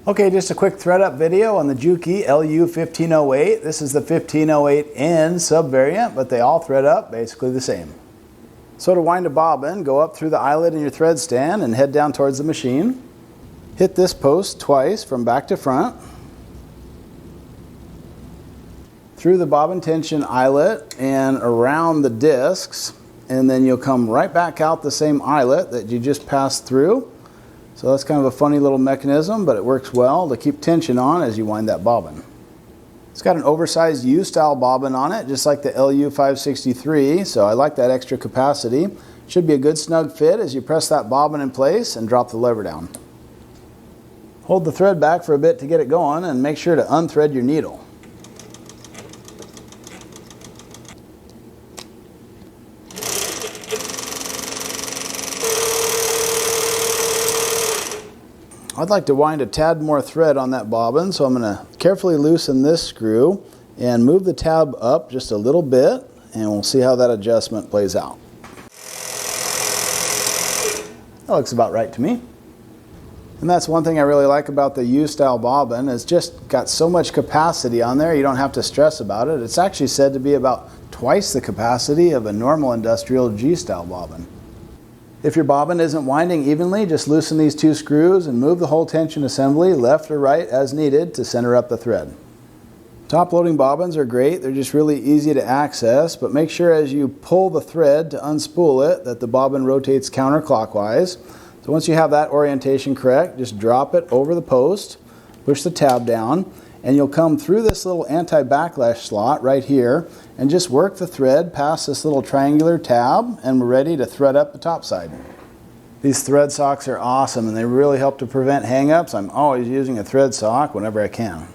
Okay, just a quick thread up video on the Juki LU-1508. This is the 1508N subvariant, but they all thread up basically the same. So to wind a bobbin, go up through the eyelet in your thread stand and head down towards the machine. Hit this post twice from back to front. Through the bobbin tension eyelet and around the discs, and then you'll come right back out the same eyelet that you just passed through. So that's kind of a funny little mechanism, but it works well to keep tension on as you wind that bobbin. It's got an oversized U-style bobbin on it, just like the LU-1508, so I like that extra capacity. Should be a good snug fit as you press that bobbin in place and drop the lever down. Hold the thread back for a bit to get it going and make sure to unthread your needle. I'd like to wind a tad more thread on that bobbin, so I'm going to carefully loosen this screw and move the tab up just a little bit, and we'll see how that adjustment plays out. That looks about right to me. And that's one thing I really like about the U-style bobbin. It's just got so much capacity on there, you don't have to stress about it. It's actually said to be about twice the capacity of a normal industrial G-style bobbin. If your bobbin isn't winding evenly, just loosen these two screws and move the whole tension assembly left or right as needed to center up the thread. Top loading bobbins are great. They're just really easy to access, but make sure as you pull the thread to unspool it that the bobbin rotates counterclockwise. So once you have that orientation correct, just drop it over the post, push the tab down, and you'll come through this little anti-backlash slot right here and just work the thread past this little triangular tab, and we're ready to thread up the top side. These thread socks are awesome and they really help to prevent hang-ups. I'm always using a thread sock whenever I can.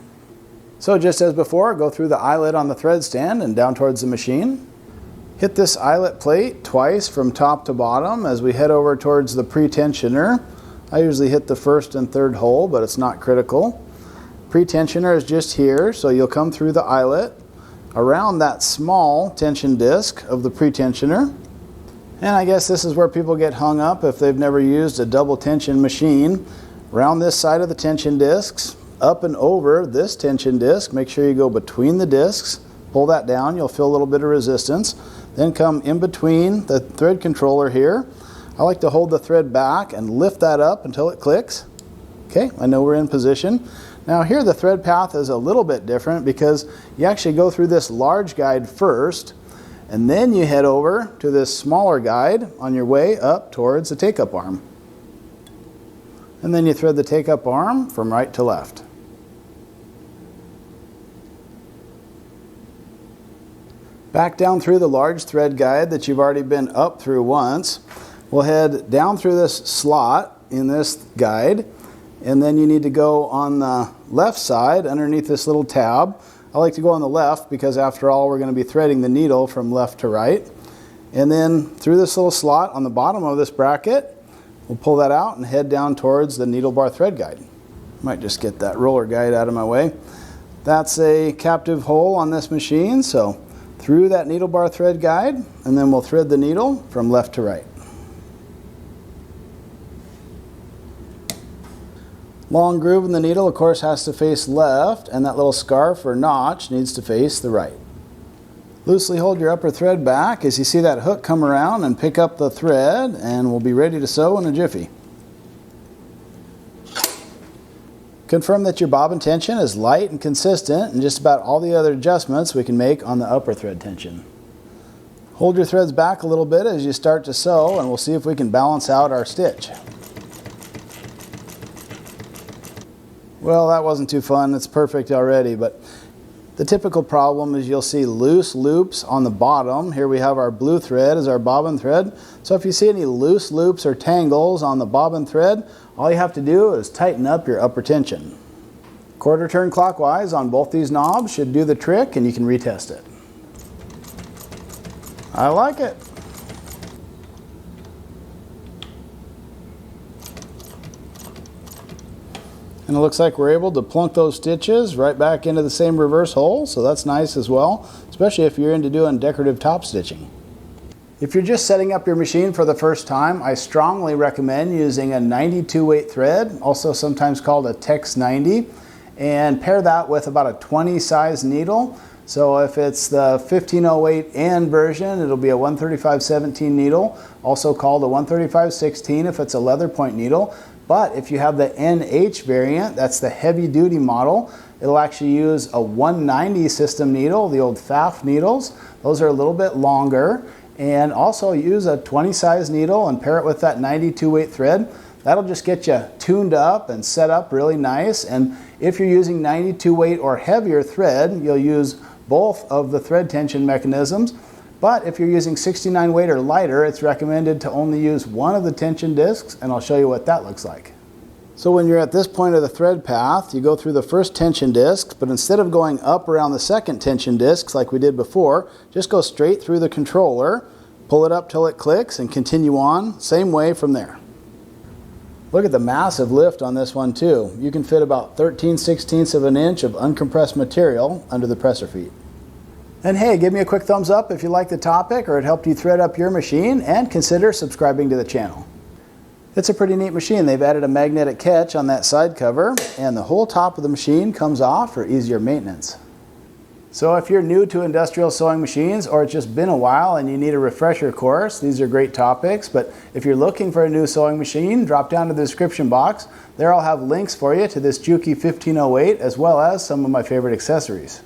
So just as before, go through the eyelet on the thread stand and down towards the machine. Hit this eyelet plate twice from top to bottom as we head over towards the pre-tensioner. I usually hit the first and third hole, but it's not critical. Pre-tensioner is just here, so you'll come through the eyelet around that small tension disc of the pre-tensioner. And I guess this is where people get hung up if they've never used a double tension machine. Around this side of the tension discs, up and over this tension disc, make sure you go between the discs, pull that down, you'll feel a little bit of resistance. Then come in between the thread controller here. I like to hold the thread back and lift that up until it clicks. Okay, I know we're in position. Now here the thread path is a little bit different because you actually go through this large guide first, and then you head over to this smaller guide on your way up towards the take-up arm. And then you thread the take-up arm from right to left. Back down through the large thread guide that you've already been up through once. We'll head down through this slot in this guide, and then you need to go on the left side underneath this little tab. I like to go on the left because after all we're going to be threading the needle from left to right. And then through this little slot on the bottom of this bracket, we'll pull that out and head down towards the needle bar thread guide. Might just get that roller guide out of my way. That's a captive hole on this machine, so through that needle bar thread guide, and then we'll thread the needle from left to right. Long groove in the needle, of course, has to face left, and that little scarf or notch needs to face the right. Loosely hold your upper thread back as you see that hook come around and pick up the thread, and we'll be ready to sew in a jiffy. Confirm that your bobbin tension is light and consistent, and just about all the other adjustments we can make on the upper thread tension. Hold your threads back a little bit as you start to sew, and we'll see if we can balance out our stitch. Well, that wasn't too fun. It's perfect already, but the typical problem is you'll see loose loops on the bottom. Here we have our blue thread as our bobbin thread. So if you see any loose loops or tangles on the bobbin thread, all you have to do is tighten up your upper tension. Quarter turn clockwise on both these knobs should do the trick, and you can retest it. I like it. And it looks like we're able to plunk those stitches right back into the same reverse hole, so that's nice as well, especially if you're into doing decorative top stitching. If you're just setting up your machine for the first time, I strongly recommend using a 92 weight thread, also sometimes called a Tex 90, and pair that with about a 20 size needle. So if it's the 1508N version, it'll be a 135/17 needle, also called a 135/16 if it's a leather point needle. But if you have the NH variant, that's the heavy duty model, it'll actually use a 190 system needle, the old FAF needles. Those are a little bit longer. And also use a 20 size needle and pair it with that 92 weight thread. That'll just get you tuned up and set up really nice. And if you're using 92 weight or heavier thread, you'll use both of the thread tension mechanisms. But if you're using 69 weight or lighter, it's recommended to only use one of the tension discs, and I'll show you what that looks like. So when you're at this point of the thread path, you go through the first tension disc, but instead of going up around the second tension disc like we did before, just go straight through the controller, pull it up till it clicks, and continue on, same way from there. Look at the massive lift on this one too. You can fit about 13/16 of an inch of uncompressed material under the presser feet. And hey, give me a quick thumbs up if you like the topic or it helped you thread up your machine, and consider subscribing to the channel. It's a pretty neat machine. They've added a magnetic catch on that side cover, and the whole top of the machine comes off for easier maintenance. So if you're new to industrial sewing machines, or it's just been a while and you need a refresher course, these are great topics. But if you're looking for a new sewing machine, drop down to the description box. There I'll have links for you to this Juki 1508 as well as some of my favorite accessories.